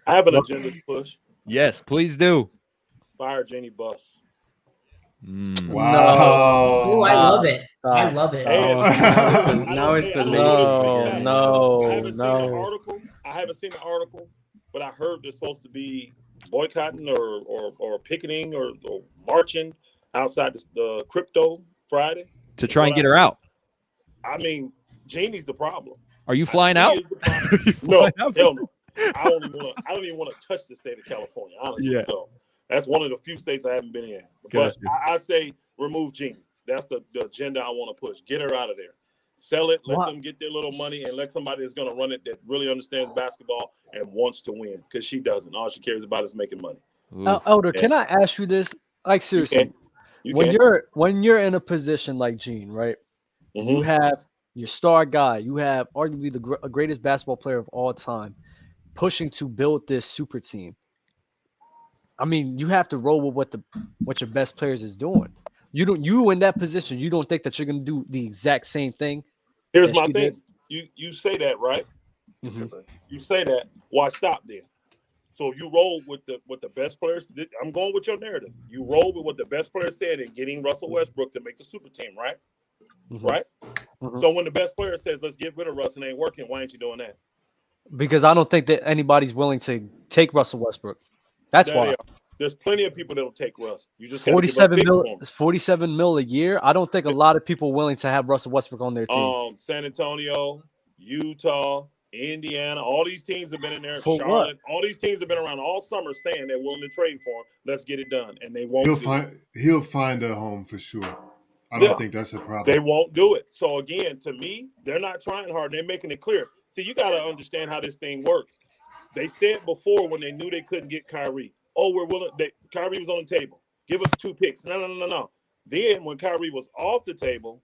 I have an agenda to push. Yes, please do. Fire Jeanie Buss. No, Oh, I stop, love it. I stop, love it. Hey, stop. Oh, see, now it's the I now don't. it's Hey, the I don't know what Lakers it's No, again, saying. man. I no, haven't seen the no. article. I haven't seen the article, but I heard they're supposed to be boycotting or picketing or marching outside the crypto Friday. To Is try what and get her out. I mean, Jeannie's the problem. Are you flying She out? is the problem. Are you No, flying out? hell no. I don't even want to touch the state of California, honestly. Yeah. So that's one of the few states I haven't been in. Gotcha. But I say remove Jeannie. That's the agenda I want to push. Get her out of there. Sell it. Let What? them get their little money and let somebody that's going to run it that really understands basketball and wants to win. Because she doesn't. All she cares about is making money. Ooh. Elder, Yeah. can I ask you this? Like You seriously, can. You when can. you're in a position like Gene, right? You Hmm. have your star guy, you have arguably the greatest basketball player of all time, pushing to build this super team. I mean, you have to roll with what your best players is doing. You in that position, you don't think that you're gonna do the exact same thing Here's that my she thing. did? You say that, right? Hmm. You say that. Why stop then? So you roll with the best players. I'm going with your narrative. You roll with what the best players said in getting Russell Westbrook to make the super team, right? Hmm. Right. Hmm. So when the best player says, "Let's get rid of Russ," and it ain't working, why ain't you doing that? Because I don't think that anybody's willing to take Russell Westbrook. That's There they why. are. There's plenty of people that'll take Russ. You just got to give up 47 picks mil, for 47 mil a year. I don't think a him. lot of people willing to have Russell Westbrook on their team. San Antonio, Utah, Indiana, all these teams have been in there. For what? Charlotte, all these teams have been around all summer saying they're willing to trade for him. Let's get it done, and they won't do it. He'll find a home for sure. I Yeah. don't think that's a They problem. won't do it. So again, to me, they're not trying hard. They're making it clear. See, you got to understand how this thing works. They said before when they knew they couldn't get Kyrie, "Oh, we're willing." Kyrie was on the table. Give us 2 picks. No, no, no, no, no. Then when Kyrie was off the table,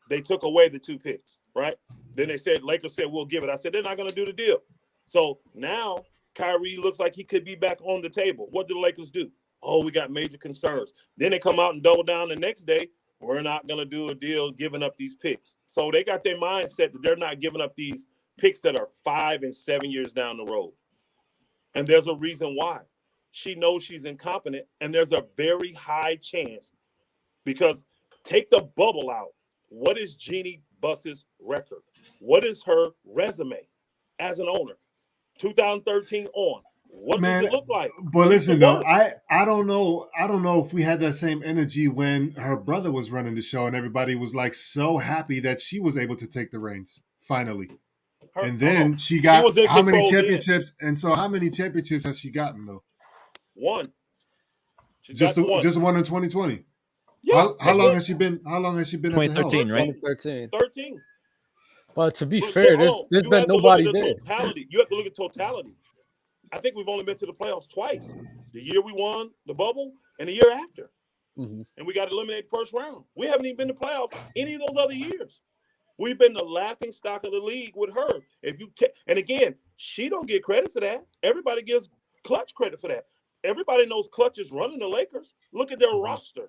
they took away the 2 picks. Right? Then they said Lakers said we'll give it. I said they're not going to do the deal. So now Kyrie looks like he could be back on the table. What did the Lakers do? Oh, we got major concerns. Then they come out and double down the next day. We're not going to do a deal giving up these picks. So they got their mindset that they're not giving up these picks that are 5 and 7 years down the road. And there's a reason why. She knows she's incompetent, and there's a very high chance because take the bubble out. What is Jeanie Buss's record? What is her resume as an owner? 2013 on. What does Man, it look like? but She's the listen though, worst. I don't know if we had that same energy when her brother was running the show and everybody was like so happy that she was able to take the reins finally. And then she got was in how many control then. championships? And so how many championships has she gotten though? One. She's Just got one. just one in 2020. Yeah, How that's long it. has she been? How long has she been at the helm? 2013, right? 2013. 13. But to be But fair, hold on. there's You been have to look at nobody the there. totality. You have to look at totality. I think we've only been to the playoffs twice. The year we won the bubble and the year after. Hmm. And we got eliminated first round. We haven't even been to playoffs any of those other years. We've been the laughing stock of the league with her. If you and again, she don't get credit for that. Everybody gives Clutch credit for that. Everybody knows Clutch is running the Lakers. Look at their roster.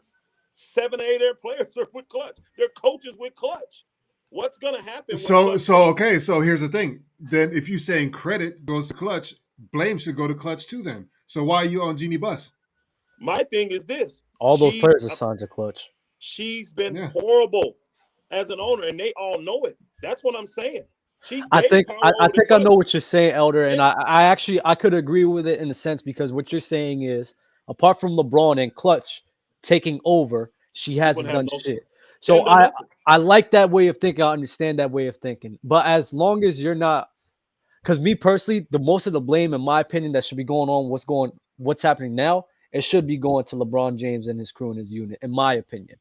7, 8 of their players are with Clutch. Their coaches with Clutch. What's gonna happen when Clutch leaves? Okay, so here's the thing. Then if you're saying credit goes to Clutch, blame should go to Clutch too then. So why are you on Jeanie Buss? My thing is this. All those players are signs of Clutch. She's been Yeah. horrible as an owner, and they all know it. That's what I'm saying. She I gave think power I over to think I know Clutch. what you're saying, Elder, and Yeah. I actually I could agree with it in a sense because what you're saying is apart from LeBron and Clutch taking over, she hasn't Wouldn't have done no. shit. She So ain't done nothing. I like that way of thinking. I understand that way of thinking. But as long as you're not, because me personally, the most of the blame, in my opinion, that should be going on, what's happening now, it should be going to LeBron James and his crew and his unit, in my opinion.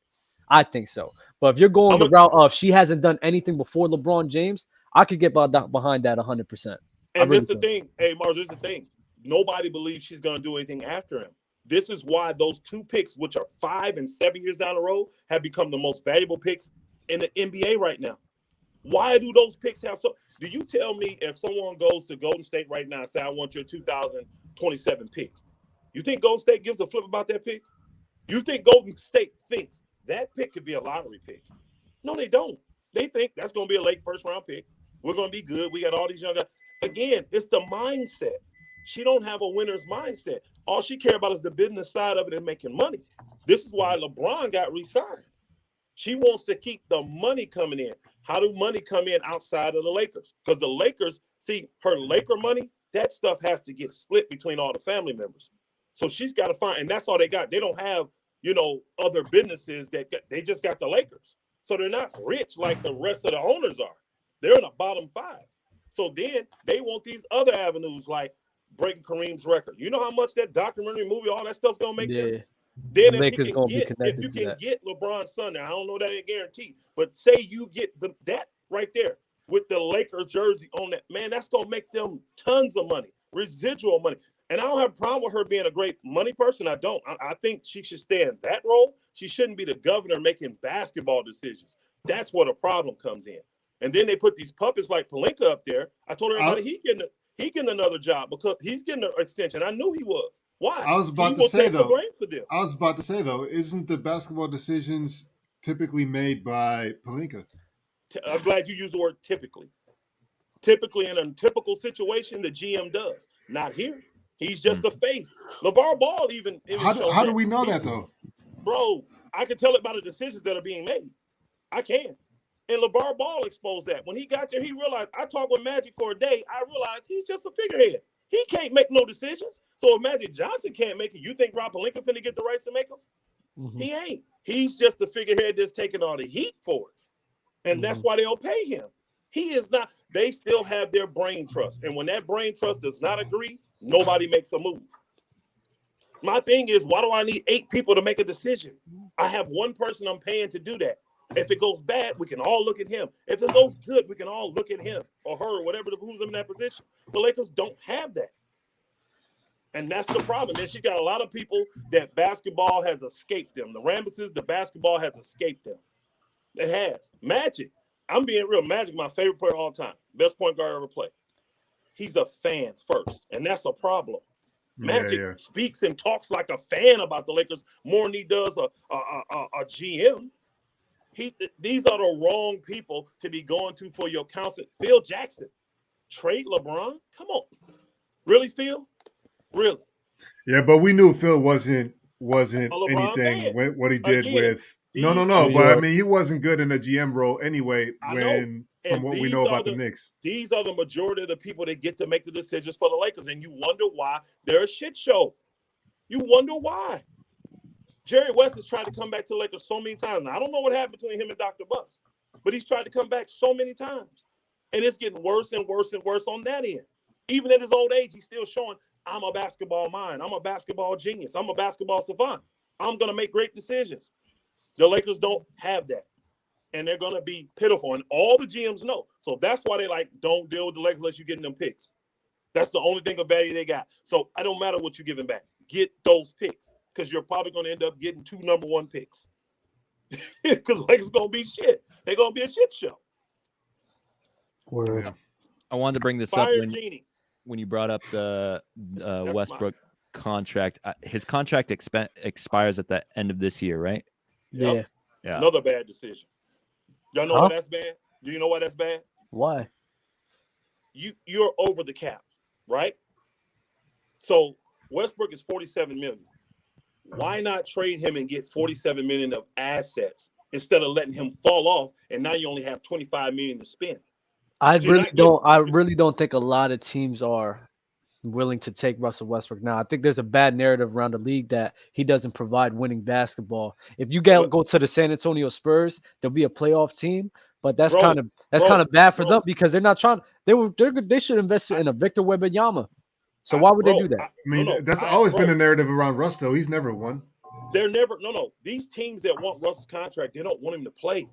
I think so. But if you're going I'm the a, route of she hasn't done anything before LeBron James, I could get behind that 100%. I and really this the can. thing. Hey, Mars, this is the thing. Nobody believes she's going to do anything after him. This is why those 2 picks, which are 5 and 7 years down the road, have become the most valuable picks in the NBA right now. Why do those picks have so? Do you tell me if someone goes to Golden State right now and say, "I want your 2027 pick"? You think Golden State gives a flip about that pick? You think Golden State thinks that pick could be a lottery pick? No, they don't. They think that's going to be a late first round pick. We're going to be good. We got all these young guys. Again, it's the mindset. She don't have a winner's mindset. All she care about is the business side of it and making money. This is why LeBron got re-signed. She wants to keep the money coming in. How do money come in outside of the Lakers? Because the Lakers, see, her Laker money, that stuff has to get split between all the family members. So she's got to find, and that's all they got. They don't have, other businesses they just got the Lakers. So they're not rich like the rest of the owners are. They're in the bottom 5. So then they want these other avenues like breaking Kareem's record. You know how much that documentary movie, all that stuff's going to make them? Then if you can get LeBron's son, now I don't know that ain't guaranteed, but say you get that right there with the Lakers jersey on that, man, that's going to make them tons of money, residual money. And I don't have a problem with her being a great money person. I don't. I think she should stay in that role. She shouldn't be the governor making basketball decisions. That's where the problem comes in. And then they put these puppets like Pelinka up there. I told everybody he getting another job because he's getting an extension. I knew he was. Why? I was about to say though, isn't the basketball decisions typically made by Pelinka? I'm glad you used the word typically. Typically, in a typical situation, the GM does. Not here. He's just a face. LeVar Ball even how do we know that though? Bro, I can tell it by the decisions that are being made. I can. And LeVar Ball exposed that. When he got there, he realized, I talked with Magic for a day. I realized he's just a figurehead. He can't make no decisions. So if Magic Johnson can't make it, you think Rob Pelinka finna get the rights to make them? Mm-hmm. He ain't. He's just the figurehead that's taking all the heat for it. And that's why they'll pay him. He is not. They still have their brain trust. And when that brain trust does not agree, nobody makes a move. My thing is, why do I need 8 people to make a decision? I have one person I'm paying to do that. If it goes bad, we can all look at him. If it goes good, we can all look at him or her, whatever who's in that position. The Lakers don't have that. And that's the problem. Then she got a lot of people that basketball has escaped them. The Rambuses, the basketball has escaped them. It has. Magic. I'm being real. Magic, my favorite player of all time. Best point guard ever played. He's a fan first, and that's a problem. Magic speaks and talks like a fan about the Lakers more than he does a GM. These are the wrong people to be going to for your counsel. Phil Jackson, trade LeBron? Come on. Really, Phil? Really? Yeah, but we knew Phil wasn't anything what he did with no. But I mean, he wasn't good in a GM role anyway. From what we know about the Knicks, these are the majority of the people that get to make the decisions for the Lakers, and you wonder why they're a shit show. You wonder why. Jerry West has tried to come back to the Lakers so many times. Now, I don't know what happened between him and Dr. Buss, but he's tried to come back so many times, and it's getting worse and worse and worse on that end. Even at his old age, he's still showing, I'm a basketball mind. I'm a basketball genius. I'm a basketball savant. I'm going to make great decisions. The Lakers don't have that, and they're going to be pitiful, and all the GMs know. So that's why they don't deal with the Lakers unless you're getting them picks. That's the only thing of value they got. So it don't matter what you're giving back. Get those picks because you're probably going to end up getting 2 number 1 picks because Lakers going to be shit. They're going to be a shit show. Word. I wanted to bring this up when you brought up the Westbrook contract. His contract expires at the end of this year, right? Yep. Yeah. Another bad decision. Y'all know why that's bad? Do you know why that's bad? Why? You're over the cap, right? So Westbrook is $47 million. Why not trade him and get $47 million of assets instead of letting him fall off? And now you only have $25 million to spend. I really don't think a lot of teams are willing to take Russell Westbrook now. I think there's a bad narrative around the league that he doesn't provide winning basketball. If you go to the San Antonio Spurs, they'll be a playoff team, but that's kind of bad for them because they're not trying. They should invest in a Victor Wembanyama. So why would they do that? I mean, that's always been a narrative around Russ, though. He's never won. They're never no. These teams that want Russ's contract, they don't want him to play.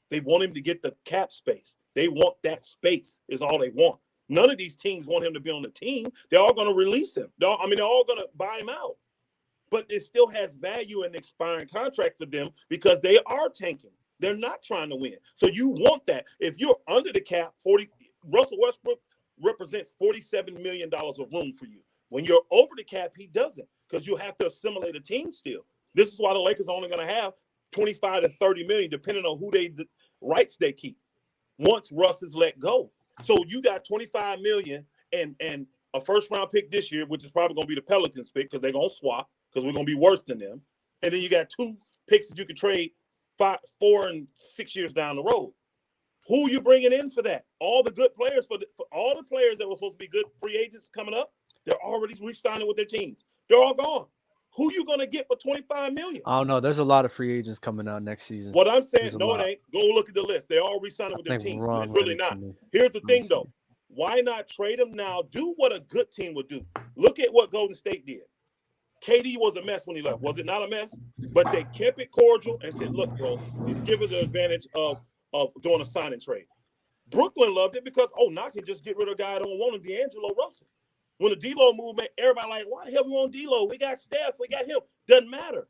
They want him to get the cap space. They want that space is all they want. None of these teams want him to be on the team. They're all going to release him. They're all going to buy him out. But it still has value in the expiring contract for them because they are tanking. They're not trying to win. So you want that. If you're under the cap, Russell Westbrook represents $47 million of room for you. When you're over the cap, he doesn't because you have to assimilate a team still. This is why the Lakers are only going to have 25 to 30 million, depending on who the rights they keep once Russ is let go. So you got 25 million and a first-round pick this year, which is probably going to be the Pelicans pick because they're going to swap because we're going to be worse than them. And then you got 2 picks that you could trade 4 and 6 years down the road. Who are you bringing in for that? All the good players, for all the players that were supposed to be good free agents coming up, they're already re-signing with their teams. They're all gone. Who you going to get for $25 million? I don't know. There's a lot of free agents coming out next season. What I'm saying, no, it ain't. Go look at the list. They're all re-signing with their teams. It's really not. Here's the thing, though. Why not trade them now? Do what a good team would do. Look at what Golden State did. KD was a mess when he left. Was it not a mess? But they kept it cordial and said, look, bro, let's give it the advantage of doing a sign and trade. Brooklyn loved it because, now I can just get rid of a guy I don't want him, D'Angelo Russell. When the D-Lo movement, everybody like, why the hell we want D-Lo? We got Steph, we got him. Doesn't matter.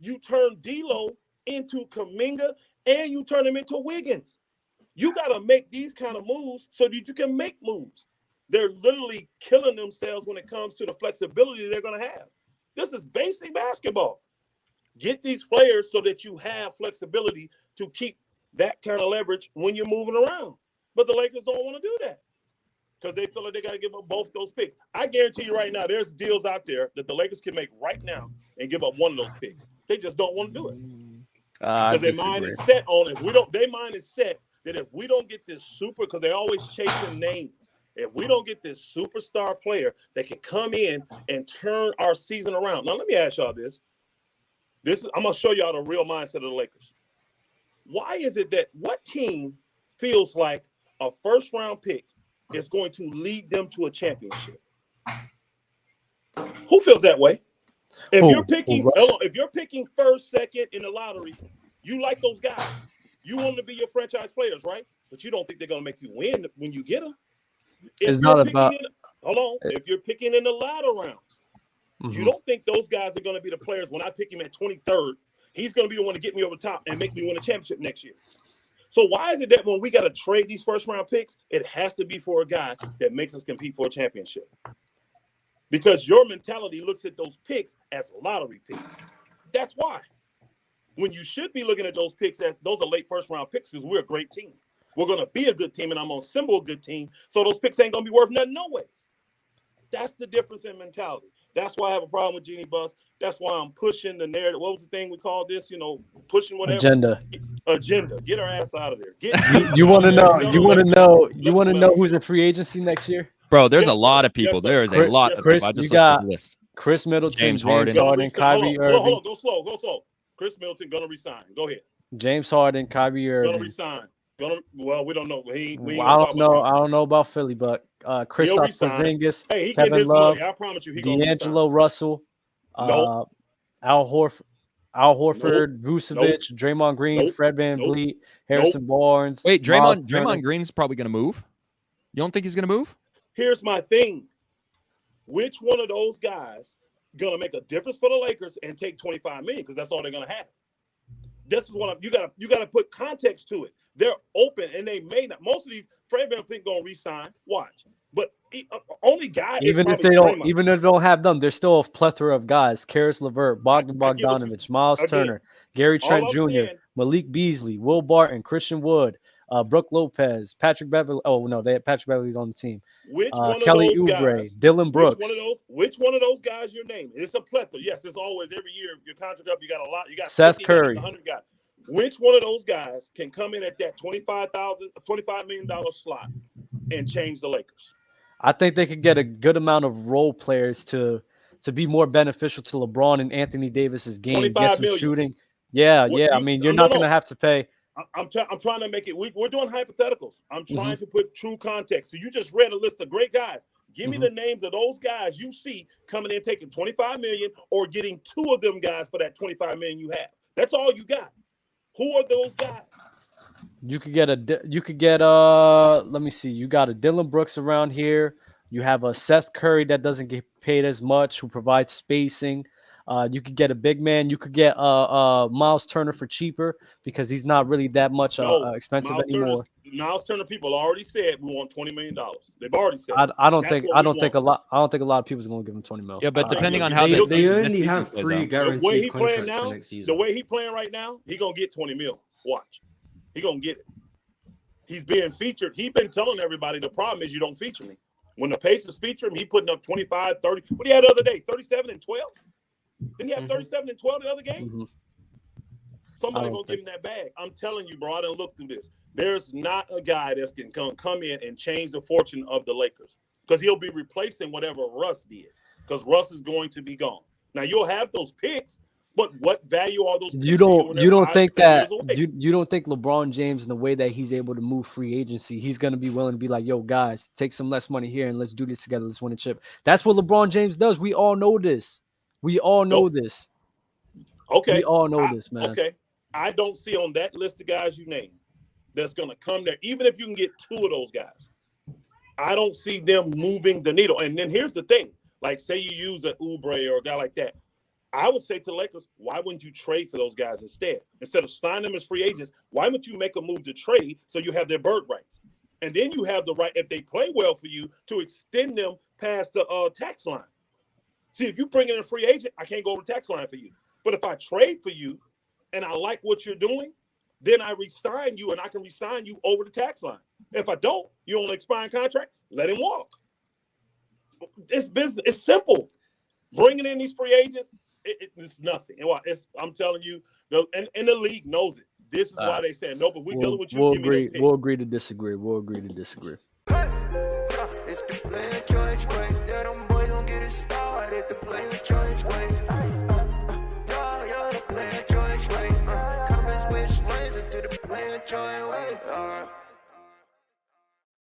You turn D-Lo into Kuminga and you turn him into Wiggins. You got to make these kind of moves so that you can make moves. They're literally killing themselves when it comes to the flexibility they're going to have. This is basic basketball. Get these players so that you have flexibility to keep that kind of leverage when you're moving around. But the Lakers don't want to do that because they feel like they got to give up both those picks. I guarantee you right now, there's deals out there that the Lakers can make right now and give up one of those picks. They just don't want to do it because their mind is set on it. Their mind is set that if we don't get this super, because they're always chasing names. If we don't get this superstar player that can come in and turn our season around. Now, let me ask y'all this. I'm going to show y'all the real mindset of the Lakers. Why is it that what team feels like a first-round pick is going to lead them to a championship? Who feels that way? If you're picking first, second in the lottery, you like those guys. You want them to be your franchise players, right? But you don't think they're going to make you win when you get them. If you're picking in the latter rounds, you don't think those guys are going to be the players. When I pick him at 23rd, he's going to be the one to get me over top and make me win a championship next year. So why is it that when we got to trade these first-round picks, it has to be for a guy that makes us compete for a championship? Because your mentality looks at those picks as lottery picks. That's why. When you should be looking at those picks as those are late first-round picks because we're a great team. We're going to be a good team, and I'm going to assemble a good team, so those picks ain't going to be worth nothing no ways. That's the difference in mentality. That's why I have a problem with Jeanie Buss. That's why I'm pushing the narrative. What was the thing we called this? Pushing whatever. Agenda. Get her ass out of there. You want to know? You want to know who's in free agency next year? Bro, there's a lot of people. There is a lot of people. I just looked at the list. Chris Middleton, James Harden, Kyrie Irving. Hold on. Go slow. Chris Middleton gonna resign. Go ahead. James Harden, Kyrie Irving. Gonna resign. Well, we don't know. I don't know about Philly, but Kristaps Porzingis, he Kevin his Love, money. I promise you, D'Angelo Russell, Al Horford, Vucevic, Draymond Green, Fred VanVleet, Harrison Barnes. Wait, Draymond Green's probably going to move? You don't think he's going to move? Here's my thing. Which one of those guys going to make a difference for the Lakers and take $25 million? Because that's all they're going to have. This is what you got to put context to it. They're open, and they may not. Most of these, Fred VanVleet going to resign. Watch, but only guy. Even if they don't have them, there's still a plethora of guys: Karis LeVert, Bogdanovich, Miles Turner, Gary Trent Jr., Malik Beasley, Will Barton, Christian Wood, Brooke Lopez, Patrick Beverly. Oh no, Patrick Beverly's on the team. Kelly Oubre, Dylan Brooks. Which one of those guys you're naming? It's a plethora. Yes, it's always every year your contract up. You got a lot. You got Seth Curry. 100 guys. Which one of those guys can come in at that $25 million slot and change the Lakers? I think they could get a good amount of role players to be more beneficial to LeBron and Anthony Davis's game. Get some shooting. Yeah. I mean, you're not going to have to pay. I'm trying to make it. We're doing hypotheticals. I'm trying to put true context. So you just read a list of great guys. Give me the names of those guys you see coming in taking $25 million or getting 2 of them guys for that $25 million you have. That's all you got. Who are those guys? You could get let me see. You got a Dylan Brooks around here. You have a Seth Curry that doesn't get paid as much, who provides spacing. You could get a big man. You could get Miles Turner for cheaper because he's not really that much expensive anymore. Miles Turner people already said we want $20 million. They've already said. I don't think a lot of people's going to give him $20 million. Yeah, but depending on how they only have 3 guaranteed contracts for next season. The way he playing right now, he gonna get $20 million. Watch, he gonna get it. He's being featured. He's been telling everybody the problem is you don't feature me. When the Pacers feature him, he putting up 25, 30. What he had the other day? 37 and 12? Didn't he have 37 and 12 the other game? Mm-hmm. Somebody gonna give him that bag. I'm telling you, bro. I done looked through this. There's not a guy that's can come in and change the fortune of the Lakers because he'll be replacing whatever Russ did because Russ is going to be gone. Now you'll have those picks, but what value are those? You don't think that you don't think LeBron James, in the way that he's able to move free agency, he's gonna be willing to be like, yo, guys, take some less money here and let's do this together. Let's win a chip. That's what LeBron James does. We all know this. We all know this. Okay. We all know this, man. Okay. I don't see on that list of guys you named that's gonna come there, even if you can get two of those guys. I don't see them moving the needle. And then here's the thing: like, say you use an Oubre or a guy like that. I would say to the Lakers, why wouldn't you trade for those guys instead? Instead of signing them as free agents, why wouldn't you make a move to trade so you have their bird rights? And then you have the right, if they play well for you, to extend them past the tax line. See, if you bring in a free agent, I can't go over the tax line for you. But if I trade for you and I like what you're doing, then I re-sign you and I can re-sign you over the tax line. If I don't, you on an expiring contract, let him walk. It's business. It's simple. Bringing in these free agents, it's nothing. I'm telling you, and the league knows it. This is why they say no, but we're dealing with you. We'll agree to disagree.